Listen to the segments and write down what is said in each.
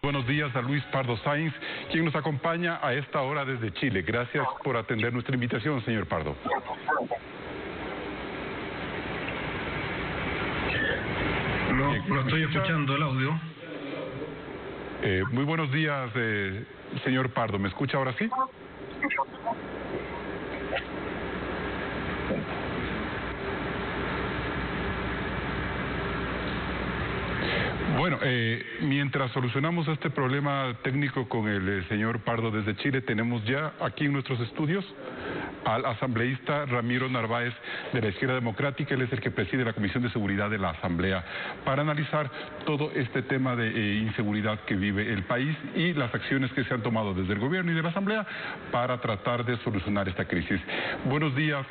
Buenos días a Luis Pardo Sáenz, quien nos acompaña a esta hora desde Chile. Gracias por atender nuestra invitación, señor Pardo. Lo estoy escuchando, el audio. Muy buenos días, señor Pardo. ¿Me escucha ahora sí? Bueno, mientras solucionamos este problema técnico con el señor Pardo desde Chile, tenemos ya aquí en nuestros estudios al asambleísta Ramiro Narváez de la Izquierda Democrática. Él es el que preside la Comisión de Seguridad de la Asamblea para analizar todo este tema de inseguridad que vive el país y las acciones que se han tomado desde el gobierno y de la Asamblea para tratar de solucionar esta crisis. Buenos días,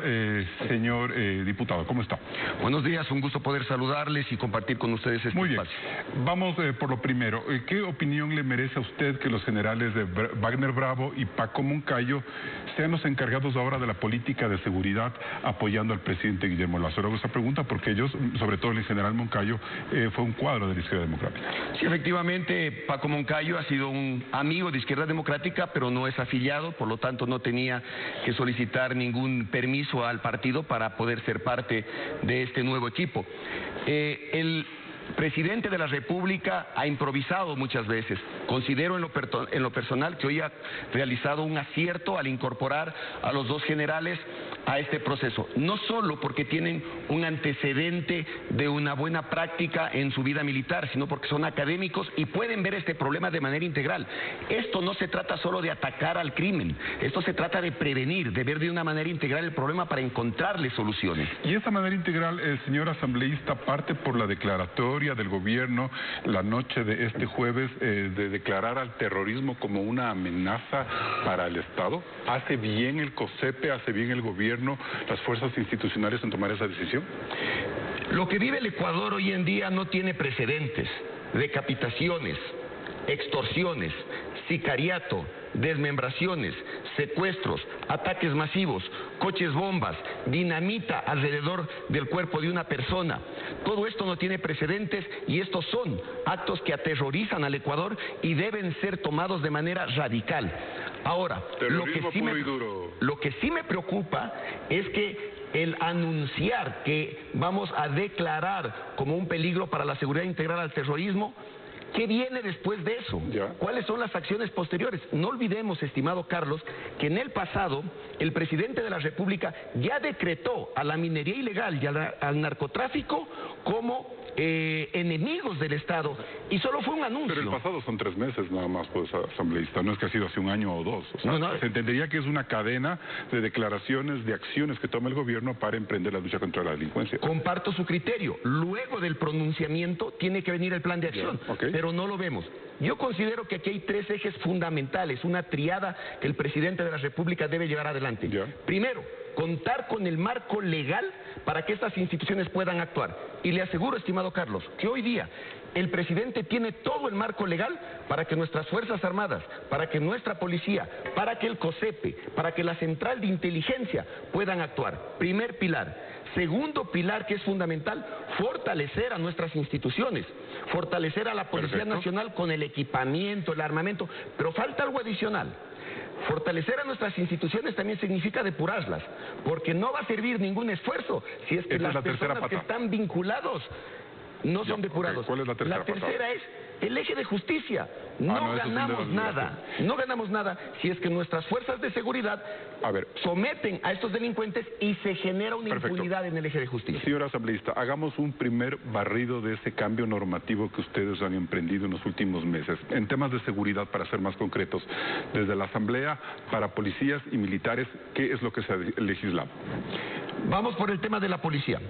señor diputado, ¿cómo está? Buenos días, un gusto poder saludarles y compartir con ustedes este Muy bien. espacio. Vamos por lo primero. ¿Qué opinión le merece a usted que los generales de Wagner Bravo y Paco Moncayo sean los encargados ahora de la política de seguridad apoyando al presidente Guillermo Lazo? Hago esa pregunta porque ellos, sobre todo el general Moncayo, fue un cuadro de la Izquierda Democrática. Sí, efectivamente, Paco Moncayo ha sido un amigo de Izquierda Democrática, pero no es afiliado, por lo tanto no tenía que solicitar ningún permiso al partido para poder ser parte de este nuevo equipo. El presidente de la República ha improvisado muchas veces. Considero en lo personal que hoy ha realizado un acierto al incorporar a los dos generales a este proceso. No solo porque tienen un antecedente de una buena práctica en su vida militar, sino porque son académicos y pueden ver este problema de manera integral. Esto no se trata solo de atacar al crimen, esto se trata de prevenir, de ver de una manera integral el problema para encontrarle soluciones. Y esa manera integral, señor asambleísta, parte por la declaratoria del gobierno la noche de este jueves de declarar al terrorismo como una amenaza para el Estado. ¿Hace bien el COSEPE, hace bien el gobierno, las fuerzas institucionales en tomar esa decisión? Lo que vive el Ecuador hoy en día no tiene precedentes. Decapitaciones, extorsiones, sicariato, desmembraciones, secuestros, ataques masivos, coches bombas, dinamita alrededor del cuerpo de una persona. Todo esto no tiene precedentes y estos son actos que aterrorizan al Ecuador y deben ser tomados de manera radical. Ahora, lo que sí me preocupa es que el anunciar que vamos a declarar como un peligro para la seguridad integral al terrorismo, ¿qué viene después de eso? ¿Cuáles son las acciones posteriores? No olvidemos, estimado Carlos, que en el pasado el presidente de la República ya decretó a la minería ilegal y al narcotráfico como enemigos del Estado, y solo fue un anuncio. Pero el pasado son 3 meses nada más, pues, asambleísta, no es que ha sido hace 1 año o 2. O sea, se entendería que es una cadena de declaraciones, de acciones que toma el gobierno para emprender la lucha contra la delincuencia. Comparto su criterio. Luego del pronunciamiento tiene que venir el plan de acción, pero no lo vemos. Yo considero que aquí hay 3 ejes fundamentales, una triada que el presidente de la República debe llevar adelante. Primero, contar con el marco legal para que estas instituciones puedan actuar. Y le aseguro, estimado Carlos, que hoy día el presidente tiene todo el marco legal para que nuestras Fuerzas Armadas, para que nuestra policía, para que el COSEPE, para que la Central de Inteligencia puedan actuar. Primer pilar. Segundo pilar que es fundamental, fortalecer a nuestras instituciones, fortalecer a la Policía Nacional con el equipamiento, el armamento, pero falta algo adicional. Fortalecer a nuestras instituciones también significa depurarlas, porque no va a servir ningún esfuerzo si es que las personas que están vinculados no son depurados. ¿Cuál es la tercera pata? La tercera es el eje de justicia. No ganamos nada si es que nuestras fuerzas de seguridad someten a estos delincuentes y se genera una impunidad en el eje de justicia. Señor asambleísta, hagamos un primer barrido de ese cambio normativo que ustedes han emprendido en los últimos meses. En temas de seguridad, para ser más concretos, desde la Asamblea, para policías y militares, ¿qué es lo que se ha legislado? Vamos por el tema de la policía.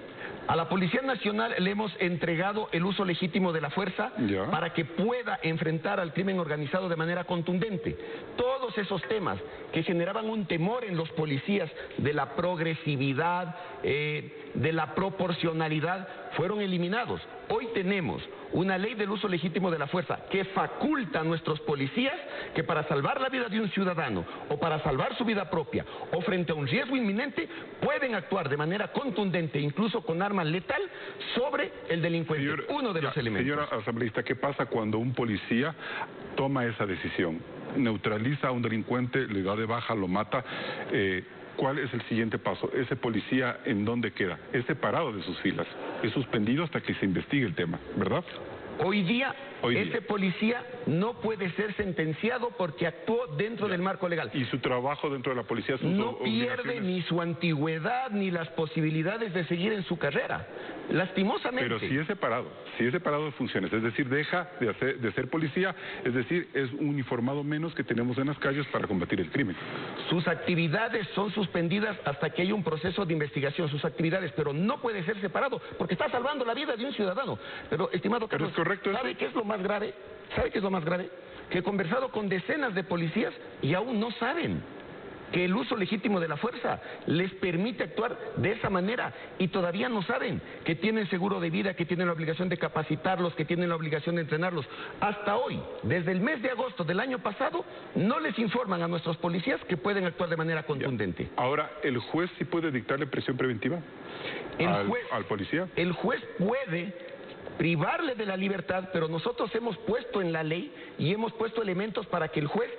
A la Policía Nacional le hemos entregado el uso legítimo de la fuerza para que pueda enfrentar al crimen organizado de manera contundente. Todos esos temas que generaban un temor en los policías de la progresividad, de la proporcionalidad, fueron eliminados. Hoy tenemos una ley del uso legítimo de la fuerza que faculta a nuestros policías que para salvar la vida de un ciudadano o para salvar su vida propia o frente a un riesgo inminente pueden actuar de manera contundente, incluso con arma letal, sobre el delincuente. Uno de los elementos. Señora asambleísta, ¿qué pasa cuando un policía toma esa decisión? Neutraliza a un delincuente, le da de baja, lo mata. ¿Cuál es el siguiente paso? ¿Ese policía en dónde queda? Es separado de sus filas, es suspendido hasta que se investigue el tema, ¿verdad? Hoy día, ese policía no puede ser sentenciado porque actuó dentro del marco legal. ¿Y su trabajo dentro de la policía? No pierde ni su antigüedad ni las posibilidades de seguir en su carrera, lastimosamente. Pero si es separado de funciones, es decir, deja de ser policía, es decir, es un uniformado menos que tenemos en las calles para combatir el crimen. Sus actividades son suspendidas hasta que haya un proceso de investigación, sus actividades, pero no puede ser separado porque está salvando la vida de un ciudadano. Pero, estimado Carlos, ¿sabe qué es lo más grave? ¿Sabe qué es lo más grave? Que he conversado con decenas de policías y aún no saben que el uso legítimo de la fuerza les permite actuar de esa manera y todavía no saben que tienen seguro de vida, que tienen la obligación de capacitarlos, que tienen la obligación de entrenarlos. Hasta hoy, desde el mes de agosto del año pasado, no les informan a nuestros policías que pueden actuar de manera contundente. Ahora, ¿el juez sí puede dictarle prisión preventiva al policía? El juez puede privarle de la libertad, pero nosotros hemos puesto en la ley y hemos puesto elementos para que el juez,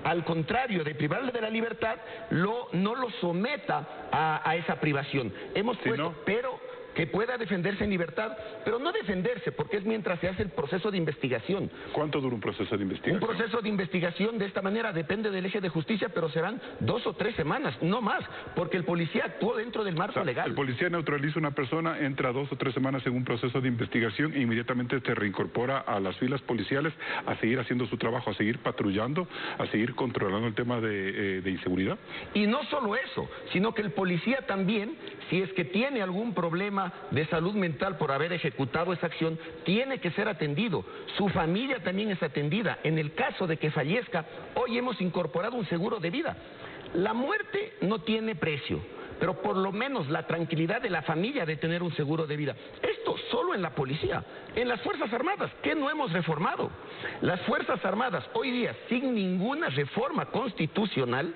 al contrario de privarle de la libertad, no lo someta a esa privación. Hemos puesto, pero que pueda defenderse en libertad, pero no defenderse, porque es mientras se hace el proceso de investigación. ¿Cuánto dura un proceso de investigación? Un proceso de investigación de esta manera depende del eje de justicia, pero serán 2 o 3 semanas, no más, porque el policía actuó dentro del marco legal. El policía neutraliza a una persona, entra 2 o 3 semanas en un proceso de investigación e inmediatamente se reincorpora a las filas policiales a seguir haciendo su trabajo, a seguir patrullando, a seguir controlando el tema de inseguridad. Y no solo eso, sino que el policía también, si es que tiene algún problema de salud mental por haber ejecutado esa acción, tiene que ser atendido. Su familia también es atendida. En el caso de que fallezca, hoy hemos incorporado un seguro de vida. La muerte no tiene precio, pero por lo menos la tranquilidad de la familia de tener un seguro de vida. Esto solo en la policía. En las Fuerzas Armadas, ¿qué no hemos reformado? Las Fuerzas Armadas hoy día, sin ninguna reforma constitucional,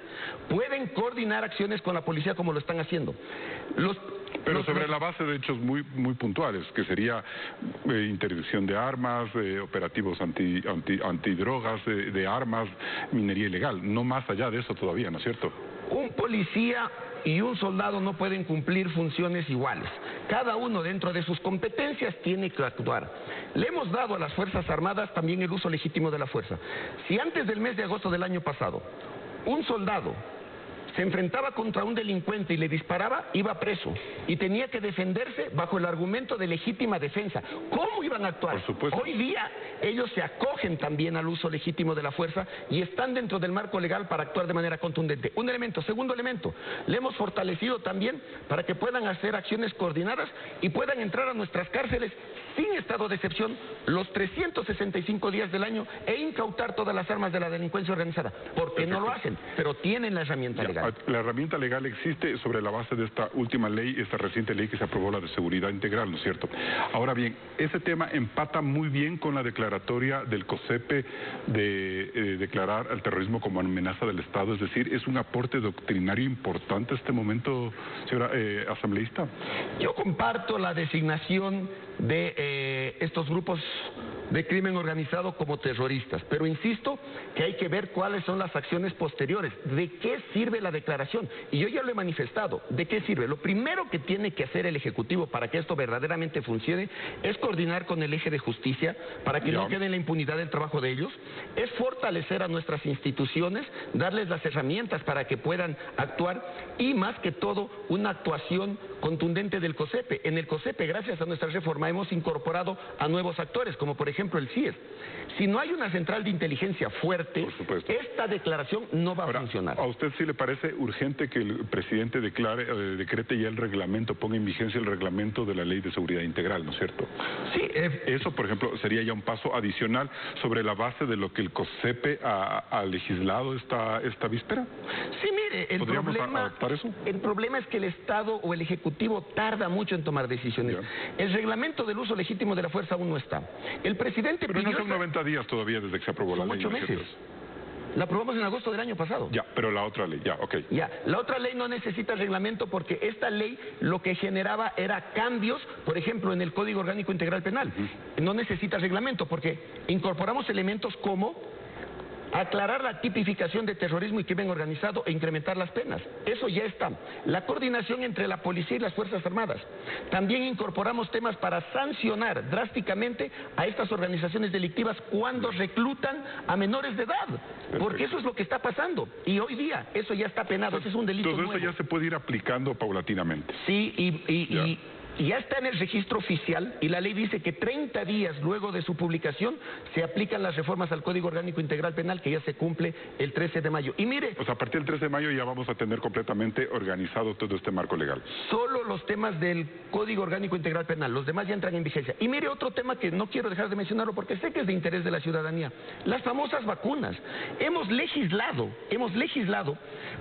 pueden coordinar acciones con la policía como lo están haciendo. Pero sobre la base de hechos muy puntuales, que sería interdicción de armas, operativos antidrogas, de armas, minería ilegal, no más allá de eso todavía, ¿no es cierto? Un policía y un soldado no pueden cumplir funciones iguales. Cada uno dentro de sus competencias tiene que actuar. Le hemos dado a las Fuerzas Armadas también el uso legítimo de la fuerza. Si antes del mes de agosto del año pasado, un soldado se enfrentaba contra un delincuente y le disparaba, iba preso y tenía que defenderse bajo el argumento de legítima defensa. ¿Cómo iban a actuar? Por supuesto. Hoy día ellos se acogen también al uso legítimo de la fuerza y están dentro del marco legal para actuar de manera contundente. Un elemento. Segundo elemento, le hemos fortalecido también para que puedan hacer acciones coordinadas y puedan entrar a nuestras cárceles sin estado de excepción los 365 días del año e incautar todas las armas de la delincuencia organizada. Porque no lo hacen, pero tienen la herramienta legal. La herramienta legal existe sobre la base de esta última ley, esta reciente ley que se aprobó, la de seguridad integral, ¿no es cierto? Ahora bien, ese tema empata muy bien con la declaratoria del COSEPE de declarar al terrorismo como amenaza del Estado, es decir, es un aporte doctrinario importante este momento, señora asambleísta. Yo comparto la designación de estos grupos de crimen organizado como terroristas, pero insisto que hay que ver cuáles son las acciones posteriores, de qué sirve la declaración, y yo ya lo he manifestado, ¿de qué sirve? Lo primero que tiene que hacer el Ejecutivo para que esto verdaderamente funcione es coordinar con el eje de justicia para que no quede en la impunidad del trabajo de ellos, es fortalecer a nuestras instituciones, darles las herramientas para que puedan actuar y más que todo una actuación contundente del COSEPE. En el COSEPE, gracias a nuestra reforma, hemos incorporado a nuevos actores, como por ejemplo el CIES. Si no hay una central de inteligencia fuerte, esta declaración no va a funcionar. ¿A usted sí le parece urgente que el presidente decrete ya el reglamento, ponga en vigencia el reglamento de la Ley de Seguridad Integral, ¿no es cierto? Sí. Eso, por ejemplo, sería ya un paso adicional sobre la base de lo que el COSEPE ha legislado esta víspera. Sí, mire, mire, ¿Podríamos adaptar eso? el problema es que el Estado o el Ejecutivo tarda mucho en tomar decisiones. Ya. El reglamento del uso legítimo de la fuerza aún no está. El presidente Pero no pidió son 90 días todavía desde que se aprobó la son ley. 8 meses. La aprobamos en agosto del año pasado. Ya, pero la otra ley, ya, ok. Ya, la otra ley no necesita reglamento porque esta ley lo que generaba era cambios, por ejemplo, en el Código Orgánico Integral Penal. No necesita reglamento porque incorporamos elementos como aclarar la tipificación de terrorismo y crimen organizado e incrementar las penas. Eso ya está. La coordinación entre la policía y las Fuerzas Armadas. También incorporamos temas para sancionar drásticamente a estas organizaciones delictivas cuando reclutan a menores de edad. Porque eso es lo que está pasando. Y hoy día eso ya está penado. Ese es un delito Todo nuevo. eso ya se puede ir aplicando paulatinamente. Sí, y ya está en el registro oficial y la ley dice que 30 días luego de su publicación se aplican las reformas al Código Orgánico Integral Penal que ya se cumple el 13 de mayo. Y mire... O sea, a partir del 13 de mayo ya vamos a tener completamente organizado todo este marco legal. Solo los temas del Código Orgánico Integral Penal, los demás ya entran en vigencia. Y mire otro tema que no quiero dejar de mencionarlo porque sé que es de interés de la ciudadanía. Las famosas vacunas. Hemos legislado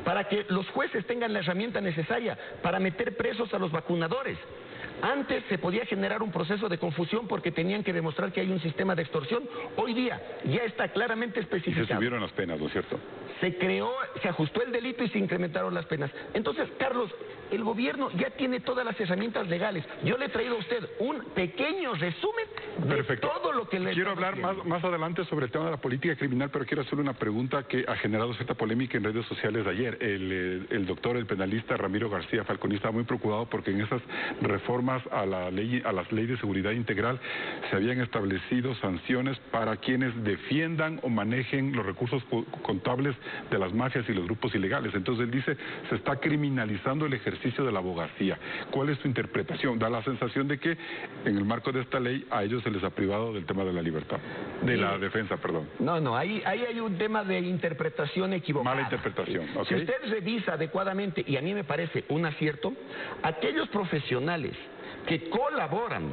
para que los jueces tengan la herramienta necesaria para meter presos a los vacunadores. Antes se podía generar un proceso de confusión porque tenían que demostrar que hay un sistema de extorsión. Hoy día ya está claramente Y especificado. se subieron las penas, ¿no es cierto? Se ajustó el delito y se incrementaron las penas. Entonces, Carlos, el gobierno ya tiene todas las herramientas legales. Yo le he traído a usted un pequeño resumen de todo lo que le... Quiero hablar más adelante sobre el tema de la política criminal, pero quiero hacerle una pregunta que ha generado cierta polémica en redes sociales de ayer. El doctor, el penalista Ramiro García Falconi estaba muy preocupado porque en esas reformas a las leyes de seguridad integral se habían establecido sanciones para quienes defiendan o manejen los recursos contables de las mafias y los grupos ilegales. Entonces él dice, se está criminalizando el ejercicio de la abogacía. ¿Cuál es su interpretación? Da la sensación de que en el marco de esta ley a ellos se les ha privado del tema de la libertad, de la defensa, perdón. No, ahí hay un tema de interpretación equivocada. Mala interpretación, ¿ok? Si usted revisa adecuadamente, y a mí me parece un acierto, aquellos profesionales que colaboran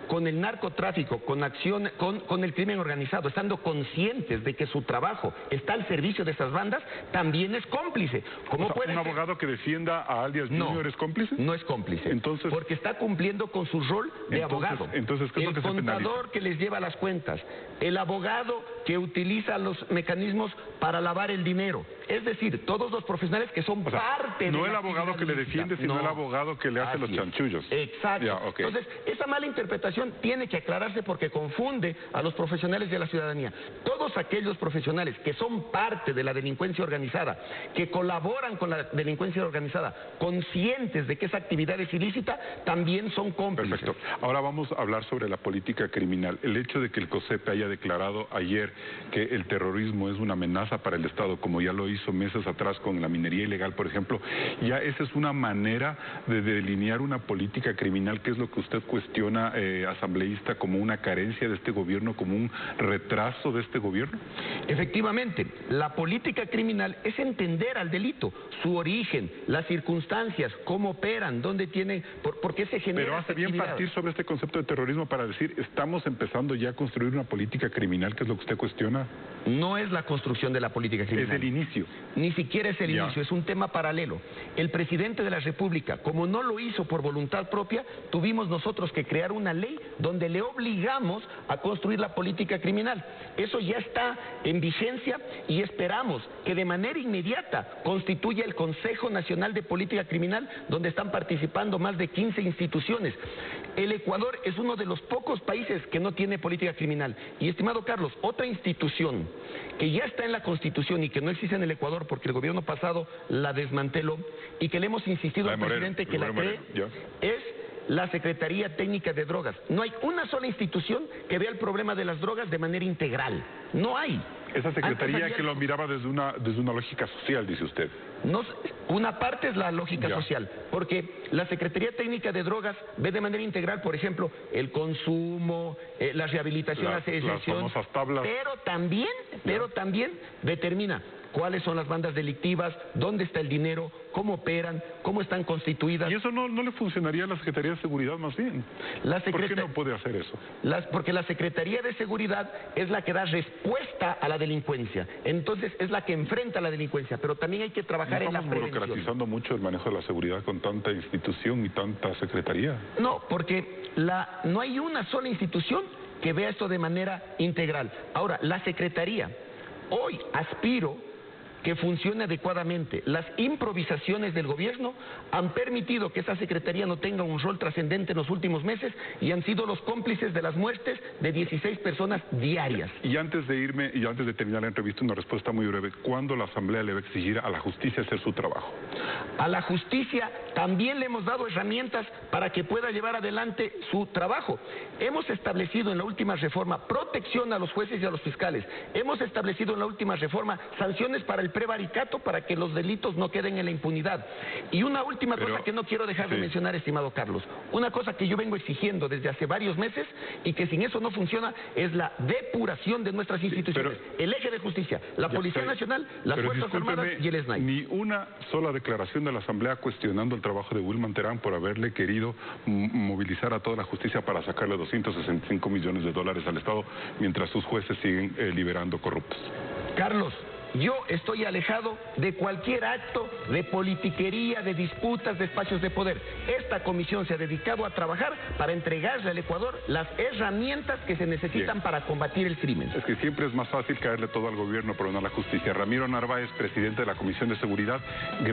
con el narcotráfico, con el crimen organizado, estando conscientes de que su trabajo está al servicio de esas bandas, también es cómplice. ¿Cómo puede ¿Un abogado que defienda a alias Junior es cómplice? No es cómplice. Entonces, porque está cumpliendo con su rol de abogado. Entonces, ¿qué es lo que se penaliza? El contador que les lleva las cuentas, el abogado que utiliza los mecanismos para lavar el dinero. Es decir, todos los profesionales que son parte de no la el abogado que le defiende, sino el abogado que le hace los chanchullos. Exacto. Ya, okay. Entonces, esa mala interpretación tiene que aclararse porque confunde a los profesionales de la ciudadanía. Todos aquellos profesionales que son parte de la delincuencia organizada, que colaboran con la delincuencia organizada, conscientes de que esa actividad es ilícita, también son cómplices. Perfecto. Ahora vamos a hablar sobre la política criminal. El hecho de que el COSEPE haya declarado ayer que el terrorismo es una amenaza para el Estado, como ya lo hizo meses atrás con la minería ilegal, por ejemplo, ya esa es una manera de delinear una política criminal, que es lo que usted cuestiona, asambleísta, como una carencia de este gobierno, como un retraso de este gobierno. Efectivamente, la política criminal es entender al delito, su origen, las circunstancias, cómo operan, dónde tiene, por qué se genera. Pero hace bien partir sobre este concepto de terrorismo para decir, estamos empezando ya a construir una política criminal, que es lo que usted cuestiona. No es la construcción de la política criminal. Es el inicio. Ni siquiera es el inicio, es un tema paralelo. El presidente de la República, como no lo hizo por voluntad propia, tuvimos nosotros que crear una ley donde le obligamos a construir la política criminal. Eso ya está en vigencia y esperamos que de manera inmediata constituya el Consejo Nacional de Política Criminal, donde están participando más de 15 instituciones. El Ecuador es uno de los pocos países que no tiene política criminal. Y, estimado Carlos, otra institución que ya está en la Constitución y que no existe en el Ecuador porque el gobierno pasado la desmanteló y que le hemos insistido al presidente que la cree, es la Secretaría Técnica de Drogas. No hay una sola institución que vea el problema de las drogas de manera integral. No hay. Esa secretaría que lo miraba desde una lógica social, dice usted. No, una parte es la lógica social, porque la Secretaría Técnica de Drogas ve de manera integral, por ejemplo, el consumo, la rehabilitación, las famosas tablas. pero también determina cuáles son las bandas delictivas, dónde está el dinero, cómo operan, cómo están constituidas. ¿Y eso no le funcionaría a la Secretaría de Seguridad más bien? ¿Por qué no puede hacer eso? Porque la Secretaría de Seguridad es la que da respuesta a la delincuencia. Entonces es la que enfrenta a la delincuencia, pero también hay que trabajar en la prevención. ¿Estamos burocratizando mucho el manejo de la seguridad con tanta institución y tanta secretaría? No, porque no hay una sola institución que vea esto de manera integral. Ahora, la Secretaría, hoy aspiro que funcione adecuadamente. Las improvisaciones del gobierno han permitido que esa Secretaría no tenga un rol trascendente en los últimos meses y han sido los cómplices de las muertes de 16 personas diarias. Y antes de irme y antes de terminar la entrevista, una respuesta muy breve. ¿Cuándo la Asamblea le va a exigir a la justicia hacer su trabajo? A la justicia también le hemos dado herramientas para que pueda llevar adelante su trabajo. Hemos establecido en la última reforma protección a los jueces y a los fiscales. Hemos establecido en la última reforma sanciones para el prevaricato para que los delitos no queden en la impunidad. Y una última cosa que no quiero dejar de mencionar, estimado Carlos. Una cosa que yo vengo exigiendo desde hace varios meses y que sin eso no funciona es la depuración de nuestras instituciones. El eje de justicia, la Policía Nacional, las Fuerzas Armadas y el SNAI. Ni una sola declaración de la Asamblea cuestionando el trabajo de Wilman Terán por haberle querido movilizar a toda la justicia para sacarle 265 millones de dólares al Estado mientras sus jueces siguen liberando corruptos. Carlos, yo estoy alejado de cualquier acto de politiquería, de disputas, de espacios de poder. Esta comisión se ha dedicado a trabajar para entregarle al Ecuador las herramientas que se necesitan para combatir el crimen. Es que siempre es más fácil caerle todo al gobierno, pero no a la justicia. Ramiro Narváez, presidente de la Comisión de Seguridad, gracias.